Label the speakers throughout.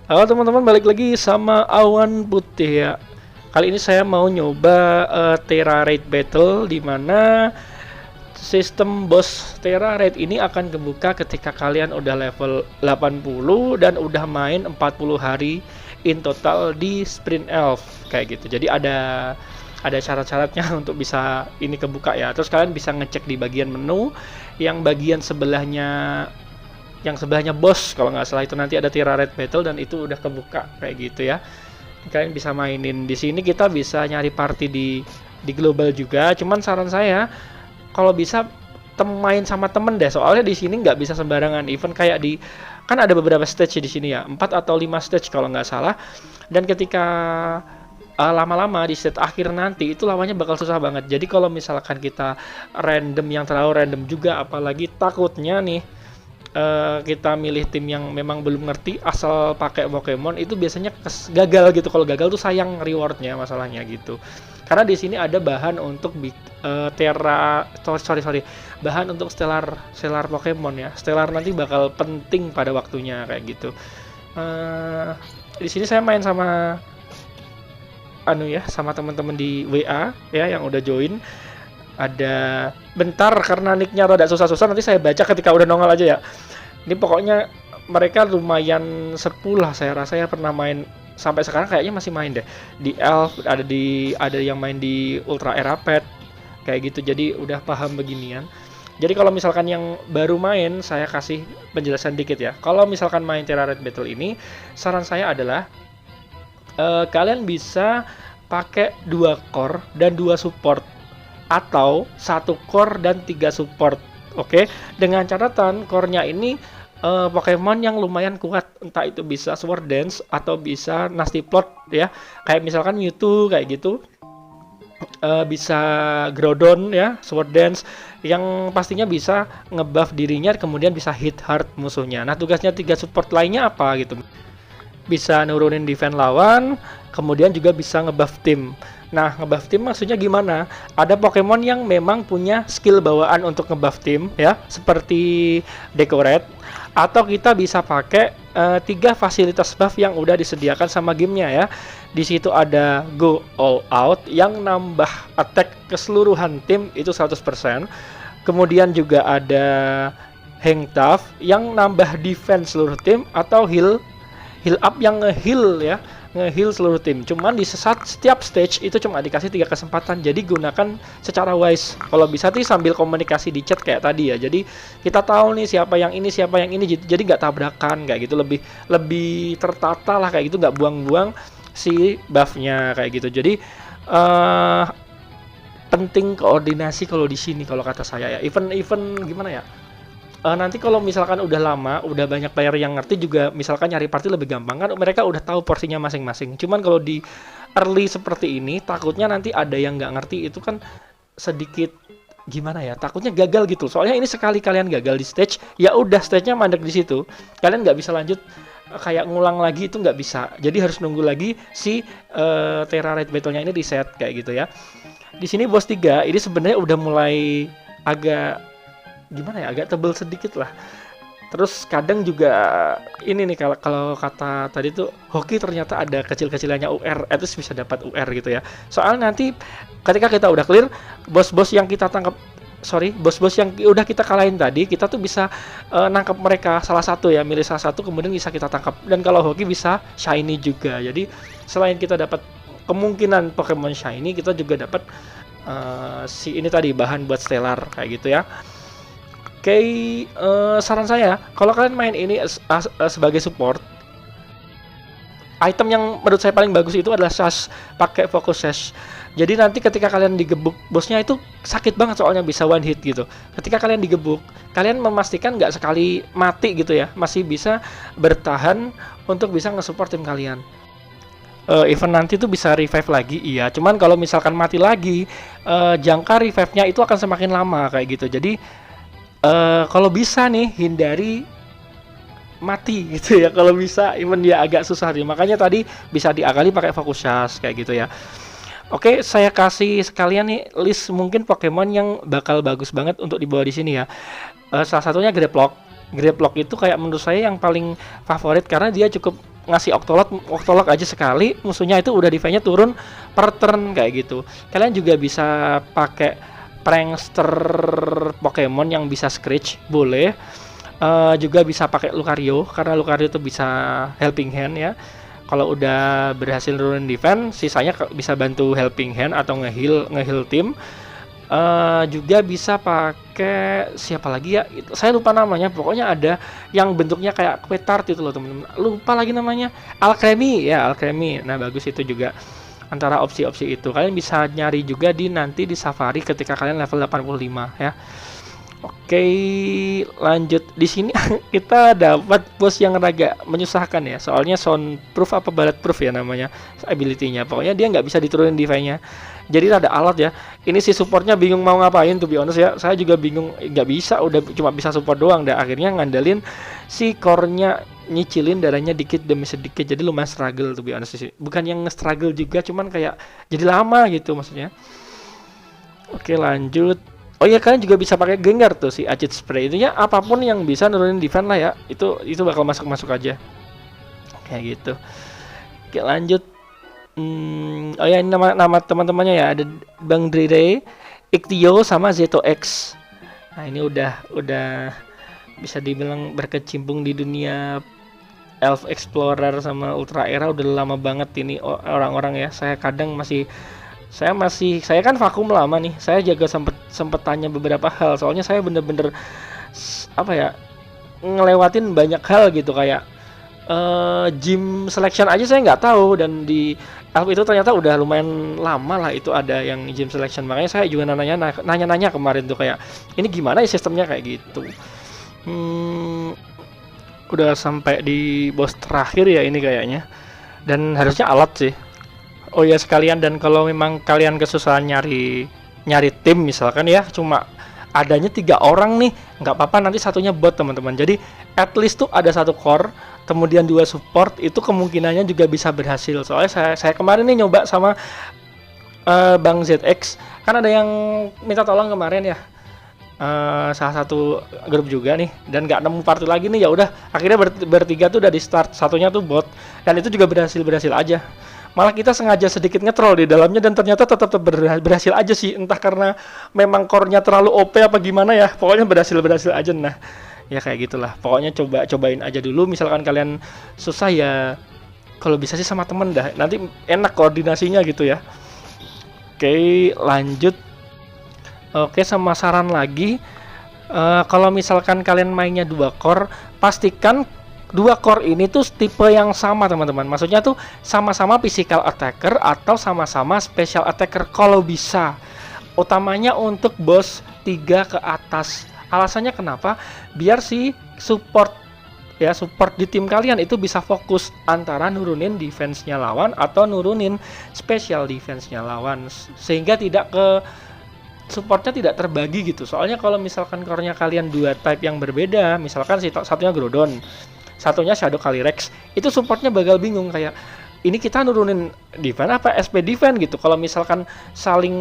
Speaker 1: Halo teman-teman, balik lagi sama Awan Putih ya. Kali ini saya mau nyoba Terra Raid Battle, di mana sistem boss Terra Raid ini akan kebuka ketika kalian udah level 80 dan udah main 40 hari in total di Sprint Elf kayak gitu. Jadi ada syarat-syaratnya untuk bisa ini kebuka ya. Terus kalian bisa ngecek di bagian menu yang bagian sebelahnya bos, kalau nggak salah itu nanti ada Terra Raid Battle dan itu udah kebuka kayak gitu ya. Kalian bisa mainin di sini, kita bisa nyari party di global juga. Cuman saran saya kalau bisa main sama temen deh, soalnya di sini nggak bisa sembarangan event kayak kan ada beberapa stage di sini ya, 4 atau 5 stage kalau nggak salah. Dan ketika lama-lama di set akhir nanti itu lawannya bakal susah banget. Jadi kalau misalkan kita yang terlalu random juga, apalagi takutnya nih kita milih tim yang memang belum ngerti asal pakai Pokemon, itu biasanya gagal gitu. Kalau gagal tuh sayang rewardnya, masalahnya gitu. Karena di sini ada bahan untuk bahan untuk stellar Pokemon ya. Stellar nanti bakal penting pada waktunya kayak gitu. Di sini saya main sama sama teman-teman di WA ya yang udah join. Ada bentar karena nicknya rada susah-susah, nanti saya baca ketika udah nongol aja ya. Ini pokoknya mereka lumayan sepuh lah, saya rasa ya, pernah main sampai sekarang kayaknya masih main deh di Elf, ada yang main di Ultra Era Pet kayak gitu, jadi udah paham beginian. Jadi kalau misalkan yang baru main, saya kasih penjelasan dikit ya. Kalau misalkan main Terra Raid Battle ini, saran saya adalah kalian bisa pakai 2 core dan 2 support, atau 1 core dan 3 support. Oke, dengan catatan core-nya ini Pokemon yang lumayan kuat, entah itu bisa Sword Dance atau bisa Nasty Plot ya, kayak misalkan Mewtwo kayak gitu, bisa Groudon ya, Sword Dance yang pastinya bisa ngebuff dirinya, kemudian bisa hit hard musuhnya. Nah, tugasnya 3 support lainnya apa gitu, bisa nurunin defense lawan, kemudian juga bisa ngebuff tim. Nah, ngebuff tim maksudnya gimana? Ada Pokemon yang memang punya skill bawaan untuk ngebuff tim ya, seperti Decorate, atau kita bisa pakai 3 fasilitas buff yang udah disediakan sama gamenya ya. Di situ ada Go All Out yang nambah attack keseluruhan tim itu 100%. Kemudian juga ada Hang Tough yang nambah defense seluruh tim, atau heal up yang nge-heal seluruh tim. Cuman di setiap stage itu cuma dikasih 3 kesempatan, jadi gunakan secara wise. Kalau bisa sih sambil komunikasi di chat kayak tadi ya, jadi kita tahu nih siapa yang ini, jadi nggak tabrakan kayak gitu, lebih tertata lah kayak gitu, nggak buang-buang si buffnya kayak gitu. Jadi penting koordinasi kalau di sini, kalau kata saya ya. Event gimana ya, nanti kalau misalkan udah lama, udah banyak player yang ngerti juga, misalkan nyari party lebih gampang kan, mereka udah tahu porsinya masing-masing. Cuman kalau di early seperti ini, takutnya nanti ada yang nggak ngerti, itu kan sedikit gimana ya, takutnya gagal gitu. Soalnya ini sekali kalian gagal di stage, ya udah stage-nya mandek di situ, kalian nggak bisa lanjut kayak ngulang lagi, itu nggak bisa. Jadi harus nunggu lagi si Terra Raid Battle-nya ini di set kayak gitu ya. Di sini boss 3 ini sebenarnya udah mulai agak gimana ya, agak tebel sedikit lah. Terus kadang juga ini nih, kalau kata tadi tuh hoki, ternyata ada kecil-kecilannya UR, itu bisa dapat UR gitu ya. Soal nanti ketika kita udah clear bos-bos yang udah kita kalahin tadi, kita tuh bisa nangkap mereka salah satu ya, milih salah satu kemudian bisa kita tangkap. Dan kalau hoki bisa shiny juga. Jadi selain kita dapat kemungkinan Pokemon shiny, kita juga dapat si ini tadi, bahan buat stellar kayak gitu ya. Oke, saran saya kalau kalian main ini sebagai support, item yang menurut saya paling bagus itu adalah sash, pakai focus sash. Jadi nanti ketika kalian digebuk bosnya itu sakit banget, soalnya bisa one hit gitu. Ketika kalian digebuk, kalian memastikan nggak sekali mati gitu ya, masih bisa bertahan untuk bisa nge-support tim kalian. Event nanti tuh bisa revive lagi, iya. Cuman kalau misalkan mati lagi, jangka revive-nya itu akan semakin lama kayak gitu. Jadi kalau bisa nih hindari mati gitu ya, kalau bisa, even dia agak susah nih. Makanya tadi bisa diakali pakai fokus charge kayak gitu ya. Oke, saya kasih sekalian nih list mungkin Pokemon yang bakal bagus banget untuk dibawa di sini ya. Salah satunya Graplock. Graplock itu kayak menurut saya yang paling favorit karena dia cukup ngasih Octolok aja sekali, musuhnya itu udah defense-nya turun per turn kayak gitu. Kalian juga bisa pakai prankster Pokemon yang bisa scratch, boleh. Juga bisa pakai Lucario karena Lucario itu bisa helping hand ya. Kalau udah berhasil nurunin defense, sisanya bisa bantu helping hand atau ngeheal tim. Juga bisa pakai siapa lagi ya? Saya lupa namanya. Pokoknya ada yang bentuknya kayak kue tart itu loh teman-teman. Lupa lagi namanya. Alchemy ya, Alchemy. Nah bagus itu juga. Antara opsi-opsi itu kalian bisa nyari juga nanti di Safari ketika kalian level 85 ya. Oke, lanjut di sini kita dapat bos yang agak menyusahkan ya. Soalnya soundproof apa bulletproof ya namanya ability-nya. Pokoknya dia nggak bisa diturunin defense-nya. Jadi ada alat ya. Ini si supportnya bingung mau ngapain to be honest ya. Saya juga bingung, nggak bisa, udah cuma bisa support doang. Dan akhirnya ngandelin si core-nya nyicilin darahnya dikit demi sedikit. Jadi lumayan struggle to be honest sih. Bukan yang struggle juga, cuman kayak jadi lama gitu maksudnya. Oke, lanjut. Oh iya, kalian juga bisa pakai Gengar tuh si Acid Spray itu ya, apapun yang bisa nurunin defense lah ya. Itu bakal masuk aja. Kayak gitu. Oke, lanjut. Oh ya, ini nama teman-temannya ya, ada Bang Drere, Iktio sama Zeto X. Nah, ini udah bisa dibilang berkecimpung di dunia Elf Explorer sama Ultra Era udah lama banget ini orang-orang ya. Saya kan vakum lama nih. Saya juga sempet tanya beberapa hal. Soalnya saya bener-bener apa ya, ngelewatin banyak hal gitu kayak gym selection aja saya nggak tahu, dan di Elf itu ternyata udah lumayan lama lah itu ada yang gym selection. Makanya saya juga nanya kemarin tuh kayak ini gimana ya sistemnya kayak gitu. Udah sampai di boss terakhir ya ini kayaknya, dan harusnya alat sih. Oh ya sekalian, dan kalau memang kalian kesusahan nyari tim misalkan ya, cuma adanya 3 orang nih, nggak apa-apa nanti satunya bot teman-teman. Jadi at least tuh ada 1 core, kemudian 2 support, itu kemungkinannya juga bisa berhasil. Soalnya saya kemarin nih nyoba sama Bang ZX, kan ada yang minta tolong kemarin ya, salah satu grup juga nih, dan nggak nemu party lagi nih. Ya udah akhirnya bertiga tuh udah di start, satunya tuh bot, dan itu juga berhasil aja. Malah kita sengaja sedikit ngetrol di dalamnya dan ternyata tetap berhasil aja sih. Entah karena memang core-nya terlalu OP apa gimana ya. Pokoknya berhasil aja. Nah, ya kayak gitulah. Pokoknya cobain aja dulu. Misalkan kalian susah ya, kalau bisa sih sama temen dah. Nanti enak koordinasinya gitu ya. Oke, lanjut. Oke, sama saran lagi. Kalau misalkan kalian mainnya 2 core, pastikan 2 core ini tuh tipe yang sama teman-teman. Maksudnya tuh sama-sama physical attacker atau sama-sama special attacker kalau bisa. Utamanya untuk boss 3 ke atas. Alasannya kenapa? Biar si support di tim kalian itu bisa fokus antara nurunin defense-nya lawan atau nurunin special defense-nya lawan, sehingga supportnya tidak terbagi gitu. Soalnya kalau misalkan core-nya kalian 2 type yang berbeda, misalkan satunya Groudon, satunya Shadow Calyrex, itu supportnya bakal bingung kayak ini kita nurunin defense apa SP defense gitu. Kalau misalkan saling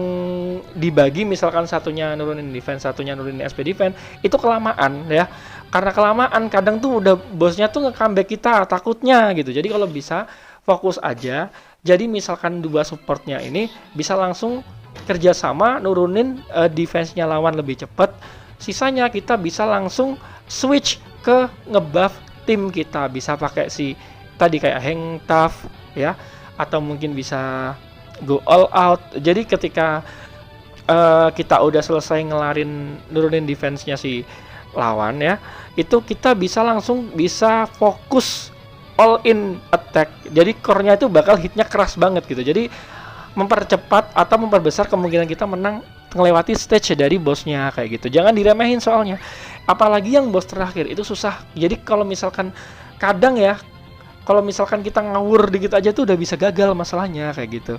Speaker 1: dibagi, misalkan satunya nurunin defense, satunya nurunin SP defense, itu kelamaan ya. Karena kelamaan kadang tuh udah bosnya tuh nge-comeback kita takutnya gitu. Jadi kalau bisa fokus aja. Jadi misalkan 2 supportnya ini bisa langsung kerjasama nurunin defense-nya lawan lebih cepat. Sisanya kita bisa langsung switch ke ngebuff tim kita, bisa pakai si tadi kayak Hang Tough ya, atau mungkin bisa go all out. Jadi ketika kita udah selesai nurunin defense-nya si lawan ya, itu kita bisa langsung fokus all in attack. Jadi core-nya itu bakal hitnya keras banget gitu. Jadi mempercepat atau memperbesar kemungkinan kita menang melewati stage dari bosnya kayak gitu. Jangan diremehin soalnya. Apalagi yang bos terakhir itu susah. Jadi kalau misalkan kadang ya, kalau misalkan kita ngawur dikit aja tuh udah bisa gagal masalahnya kayak gitu.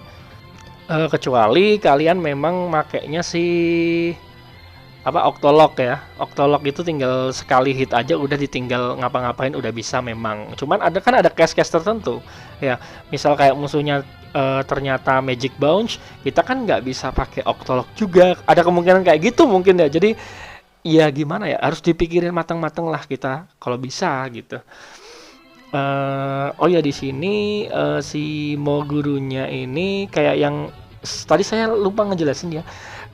Speaker 1: Kecuali kalian memang makainya si Octolok ya. Octolok itu tinggal sekali hit aja udah ditinggal ngapa-ngapain udah bisa memang. Cuman ada case-case tertentu ya. Misal kayak musuhnya ternyata Magic Bounce, kita kan nggak bisa pakai Octolok juga. Ada kemungkinan kayak gitu mungkin ya. Jadi ya gimana ya, harus dipikirin matang-matang lah kita kalau bisa gitu. Oh ya di sini si Mogurunya ini kayak yang tadi saya lupa ngejelasin ya.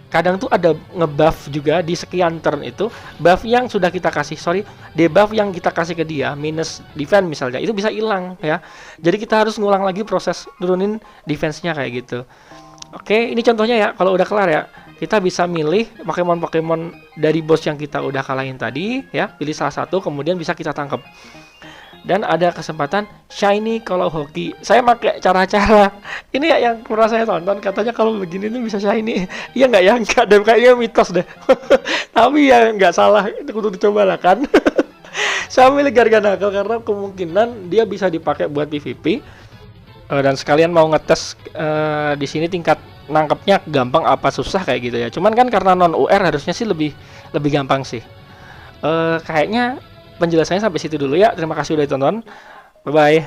Speaker 1: Kadang tuh ada ngebuff juga di sekian turn itu, buff yang sudah kita kasih, sorry, debuff yang kita kasih ke dia minus defense misalnya itu bisa hilang ya. Jadi kita harus ngulang lagi proses nurunin defense-nya kayak gitu. Oke, ini contohnya ya. Kalau udah kelar ya, kita bisa milih Pokemon-Pokemon dari bos yang kita udah kalahin tadi ya. Pilih salah satu, kemudian bisa kita tangkap. Dan ada kesempatan shiny kalau hoki. Saya pakai cara-cara ini ya yang pernah saya tonton, katanya kalau begini tuh bisa shiny. Iya nggak ya? Nggak deh, kayaknya mitos deh. Tapi ya nggak salah, itu kudu dicoba lah kan. Saya milih Garganacl karena kemungkinan dia bisa dipakai buat PvP. Dan sekalian mau ngetes di sini tingkat nangkepnya gampang apa susah kayak gitu ya. Cuman kan karena non UR harusnya sih lebih gampang sih. Kayaknya penjelasannya sampai situ dulu ya. Terima kasih udah ditonton. Bye bye.